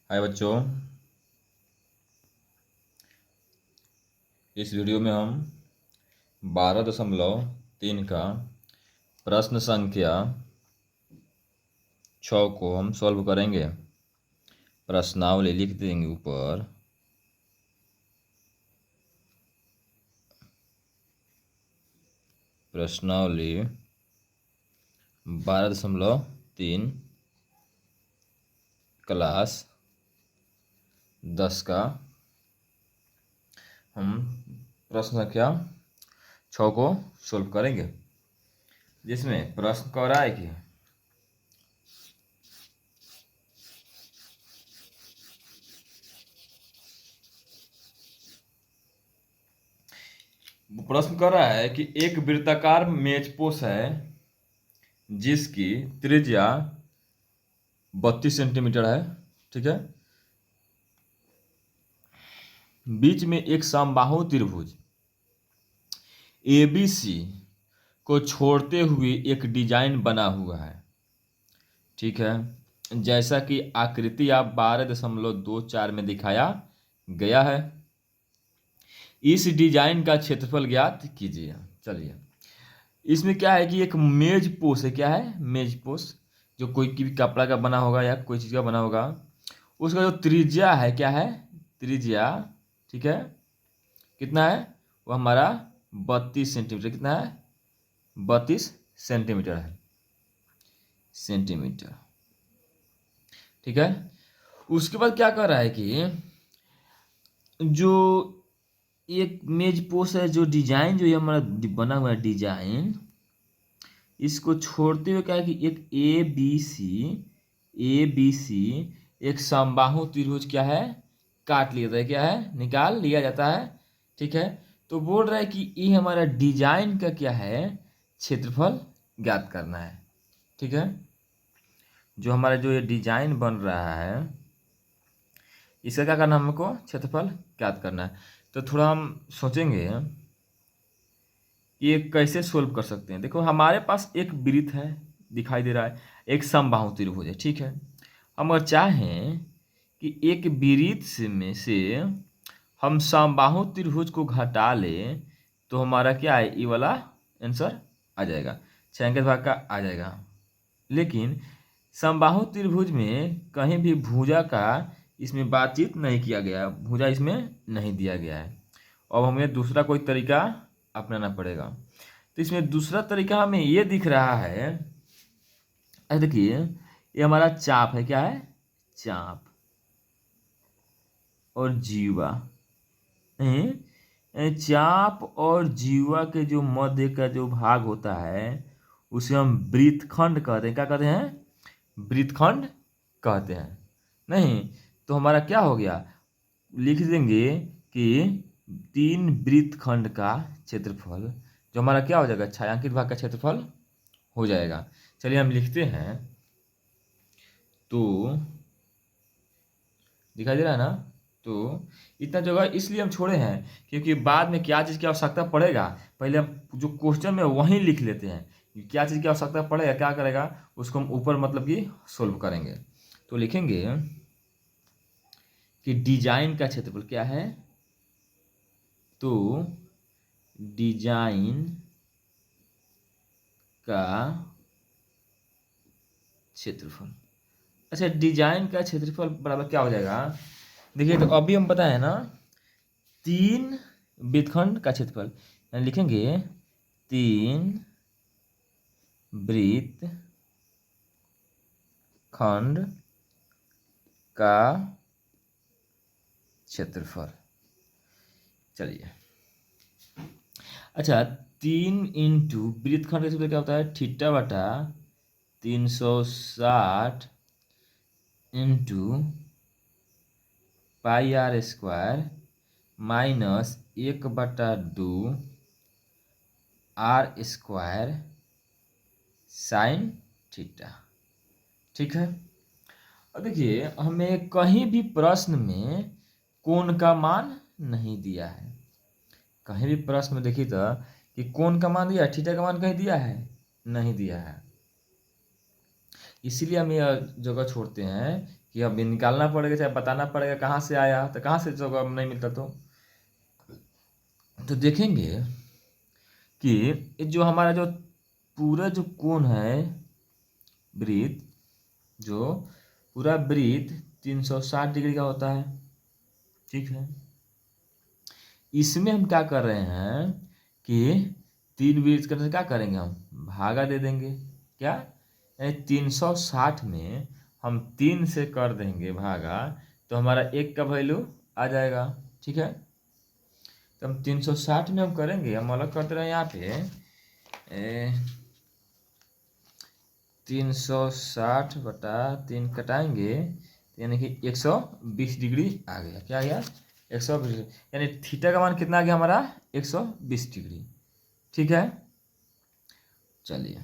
हाय बच्चों, इस वीडियो में हम 12.3 का प्रश्न संख्या 6 को हम सॉल्व करेंगे। प्रश्नावली लिख देंगे ऊपर। प्रश्नावली 12.3 क्लास 10 का हम प्रश्न संख्या 6 को सॉल्व करेंगे, जिसमें प्रश्न कह रहा है कि प्रश्न कर रहा है कि एक वृत्ताकार मेजपोश है जिसकी त्रिज्या 32 सेंटीमीटर है। ठीक है। बीच में एक समबाहु त्रिभुज ABC को छोड़ते हुए एक डिजाइन बना हुआ है। ठीक है, जैसा कि आकृति आप 12.24 में दिखाया गया है। इस डिजाइन का क्षेत्रफल ज्ञात कीजिए। चलिए, इसमें क्या है कि एक मेज पोश है। क्या है? मेज पोश, जो कोई भी कपड़ा का बना होगा या कोई चीज़ का बना होगा। उसका जो त्रिज्या है, क्या है? त्रिज्या, ठीक है, कितना है? वो हमारा 32 सेंटीमीटर। कितना है? 32 सेंटीमीटर है। सेंटीमीटर, ठीक है। उसके बाद क्या कर रहा है कि जो एक मेज पोश है, जो डिजाइन जो ये हमारा बना हुआ है डिजाइन, इसको छोड़ते हुए क्या है कि एक ए बी सी एक समबाहु त्रिभुज क्या है? काट लिया जाता है। क्या है? निकाल लिया जाता है। ठीक है। तो बोल रहा है कि ये हमारा डिजाइन का क्या है? क्षेत्रफल ज्ञात करना है। ठीक है। जो हमारा जो ये डिजाइन बन रहा है, इसका क्या करना है? हमको क्षेत्रफल ज्ञात करना है। तो थोड़ा हम सोचेंगे ये कैसे सोल्व कर सकते हैं। देखो, हमारे पास एक वृत्त है, दिखाई दे रहा है, एक समबाहु त्रिभुज है। ठीक है। हम अगर चाहें कि एक वृत्त में से हम समबाहु त्रिभुज को घटा लें, तो हमारा क्या है? ये वाला आंसर आ जाएगा, छायांकित भाग का आ जाएगा। लेकिन समबाहु त्रिभुज में कहीं भी भुजा का इसमें बातचीत नहीं किया गया, भुजा इसमें नहीं दिया गया है। अब हमें दूसरा कोई तरीका अपनाना पड़ेगा। तो इसमें दूसरा तरीका हमें ये दिख रहा है, देखिए, ये हमारा चाप है। क्या है? चाप और जीवा। चाप और जीवा के जो मध्य का जो भाग होता है, उसे हम वृत्तखंड कहते हैं। क्या कहते हैं? वृत्तखंड कहते हैं। नहीं तो हमारा क्या हो गया? लिख देंगे कि 3 वृत्तखंड का क्षेत्रफल, जो हमारा क्या हो जाएगा? छायांकित भाग का क्षेत्रफल हो जाएगा। चलिए हम लिखते हैं। तो दिखाई दे रहा है ना? तो इतना जगह इसलिए हम छोड़े हैं क्योंकि बाद में क्या चीज़ की आवश्यकता पड़ेगा, पहले हम जो क्वेश्चन में वहीं लिख लेते हैं कि क्या चीज़ की आवश्यकता पड़ेगा, क्या करेगा, उसको हम ऊपर मतलब कि सोल्व करेंगे। तो लिखेंगे कि डिजाइन का क्षेत्रफल क्या है? तो डिजाइन का क्षेत्रफल। अच्छा, डिजाइन का क्षेत्रफल बराबर क्या हो जाएगा? देखिए, तो अभी हम बताए ना 3 वृत्तखंड का क्षेत्रफल, यानी लिखेंगे 3 वृत्तखंड का क्षेत्रफल। चलिए, अच्छा, 3 इंटू वृत्तखंड का क्षेत्रफल क्या होता है? थीटा बटा 360 into pi r square minus 1/2 r square sine theta. ठीक है। अब देखिए, हमें कहीं भी प्रश्न में कोण का मान नहीं दिया है। कहीं भी प्रश्न में देखिए तो कि कोण का मान दिया है, थीटा का मान कहीं दिया है? नहीं दिया है। इसीलिए हम यह जगह छोड़ते हैं कि अब निकालना पड़ेगा, चाहे बताना पड़ेगा कहाँ से आया, तो कहाँ से जवाब नहीं मिलता तो देखेंगे कि ये जो हमारा जो पूरा जो कोण है वृत्त, जो पूरा वृत्त 360 डिग्री का होता है, ठीक है। इसमें हम क्या कर रहे हैं कि 3 वृत्त करने से क्या करेंगे, हम भागा दे देंगे, क्या यानी 360 में हम 3 से कर देंगे भागा, तो हमारा 1 का वैल्यू आ जाएगा, ठीक है। तो हम 360 में हम करेंगे, हम अलग करते रहे यहाँ पे 360/3 कटाएंगे, यानी कि 120 डिग्री आ गया, क्या आ गया 120, यानी थीटा का मान कितना आ गया हमारा 120 डिग्री, ठीक है। चलिए,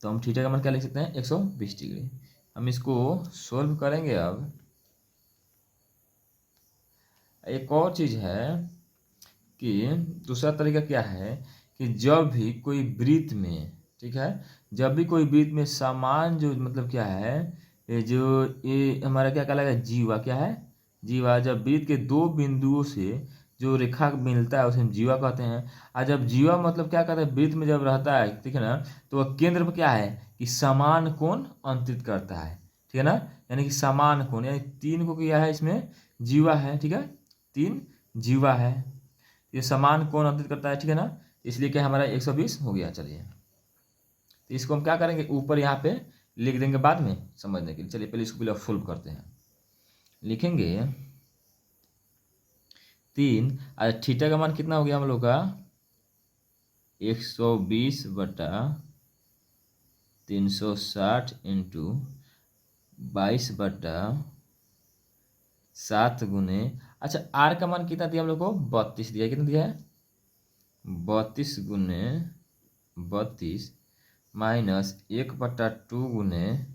तो हम थीटा का मान क्या लिख सकते हैं 120 डिग्री। हम इसको सोल्व करेंगे। अब एक और चीज़ है कि दूसरा तरीका क्या है कि जब भी कोई वृत्त में, ठीक है, जब भी कोई वृत्त में समान जो मतलब क्या है, ये हमारा क्या कहलाएगा जीवा, क्या है जीवा। जब वृत्त के 2 बिंदुओं से जो रेखा मिलता है उसे हम जीवा कहते हैं। और जब जीवा मतलब क्या कहते हैं, वृत्त में जब रहता है, ठीक है ना, तो वह केंद्र पर क्या है कि समान कोण अंतरित करता है, ठीक है ना, यानी कि समान कोण, यानी 3 को क्या है इसमें जीवा है, ठीक है, 3 जीवा है, ये समान कोण अंतरित करता है, ठीक है ना, इसलिए क्या हमारा 120 हो गया। चलिए, तो इसको हम क्या करेंगे ऊपर यहाँ पे लिख देंगे बाद में समझने के लिए। चलिए पहले इसको पहले फुल करते हैं, लिखेंगे 3, और थीटा का मान कितना हो गया हम लोग का 120/360 इंटू 22/7 गुने, अच्छा आर का मान कितना दिया हम लोग को 32 दिया, कितना दिया है 32 गुने 32 माइनस 1/2 गुने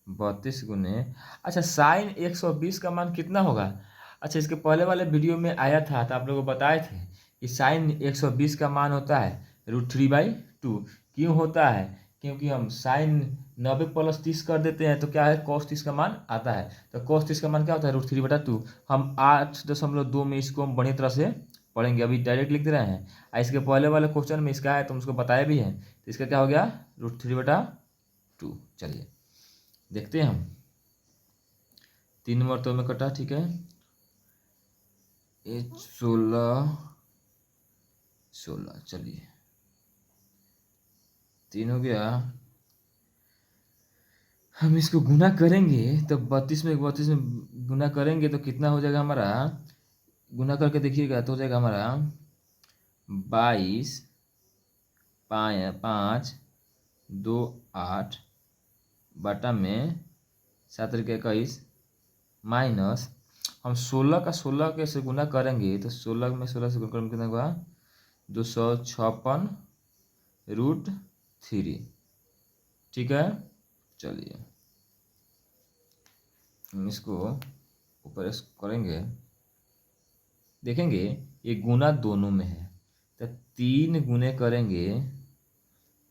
32 गुने, अच्छा साइन 120 का मान कितना होगा। अच्छा, इसके पहले वाले वीडियो में आया था तो आप लोगों को बताए थे कि साइन 120 का मान होता है √3/2। क्यों होता है, क्योंकि हम साइन 90 + 30 कर देते हैं तो क्या है cos 30 का मान आता है। तो cos 30 का मान क्या होता है √3/2। हम 8.2 में इसको हम बढ़िया तरह से पढ़ेंगे, अभी डायरेक्ट लिख दे रहे हैं। इसके पहले वाले क्वेश्चन में इसका है तो उसको बताया भी है, तो इसका क्या हो गया √3/2। चलिए देखते हैं हम, 3 मरतों में कटा, ठीक है, ये 16, चलिए 3 हो गया। हम इसको गुना करेंगे तो 32 में 32 में गुना करेंगे तो कितना हो जाएगा हमारा, गुना करके देखिएगा तो हो जाएगा हमारा 22/5 बटा में 7×21 माइनस, हम 16 का 16 के से गुना करेंगे तो 16 में 16 से गुना करेंगे कितना होगा 256√3, ठीक है। चलिए हम इसको ऊपर करेंगे, देखेंगे ये गुना दोनों में है तो 3 गुने करेंगे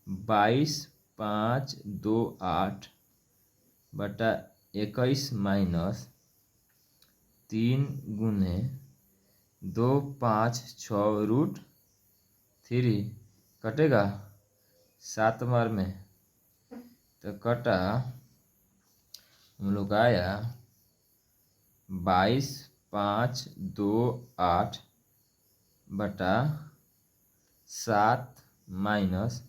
22/5 माइनस 3 गुने 256√3, कटेगा 7 बार में तो कटा हम लोग आया 22/5 माइनस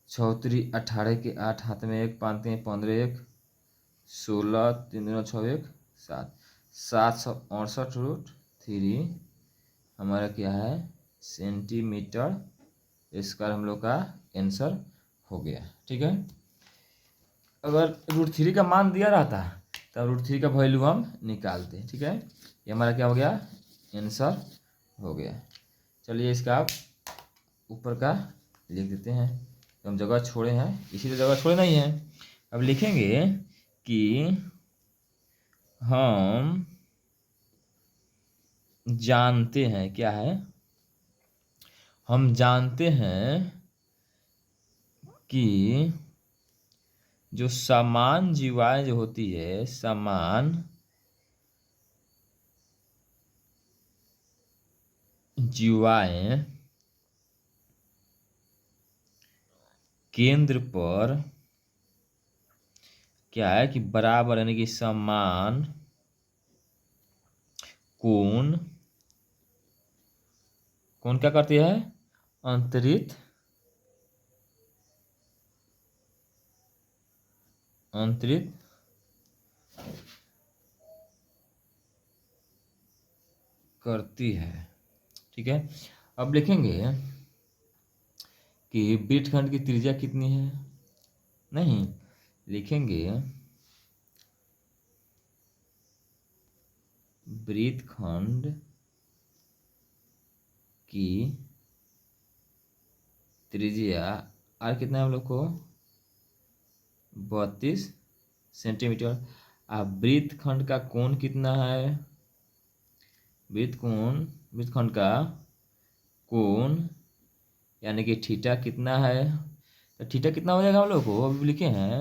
34 18 के 8 हाथ में 1 5 3 15 1 16 3 2 6 1 7 768√3 हमारा क्या है सेंटीमीटर स्क्वायर हम लोग का आंसर हो गया, ठीक है। अगर √3 का मान दिया रहता तब √3 का वैल्यू हम निकालते, ठीक है। ये हमारा क्या हो गया आंसर हो गया। चलिए इसका आप ऊपर का लिख देते हैं, तो हम जगह छोड़े हैं इसी तो जगह छोड़े नहीं है। अब लिखेंगे कि हम जानते हैं, क्या है, हम जानते हैं कि जो समान जीवाएं जो होती है, समान जीवाएं केंद्र पर क्या है कि बराबर यानी कि समान कोण क्या करती है, अंतरित करती है। ठीक है, अब लिखेंगे कि वृत्तखंड की त्रिज्या कितनी है, नहीं लिखेंगे वृत्तखंड की त्रिज्या आर कितना है हम लोग को 32 सेंटीमीटर। अब वृत्तखंड का कोण कितना है, वृत्तखंड का कोण यानी कि थीटा कितना है, तो थीटा कितना हो जाएगा हम लोग को अभी लिखे हैं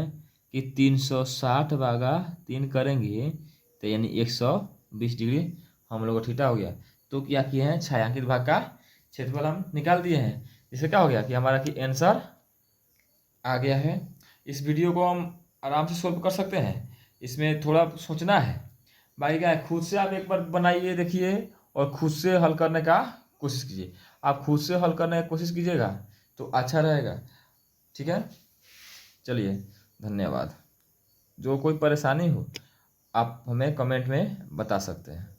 कि 360/3 करेंगे तो यानी 120 डिग्री हम लोग का थीटा हो गया। तो क्या किए हैं, छायांकित भाग का क्षेत्रफल हम निकाल दिए हैं। इससे क्या हो गया कि हमारा कि आंसर आ गया है। इस वीडियो को हम आराम से सोल्व कर सकते हैं, इसमें थोड़ा सोचना है भाई, क्या है खुद से आप एक बार बनाइए देखिए और खुद से हल करने का कोशिश कीजिए। आप खुद से हल करने की कोशिश कीजिएगा तो अच्छा रहेगा। ठीक है, चलिए धन्यवाद। जो कोई परेशानी हो आप हमें कमेंट में बता सकते हैं।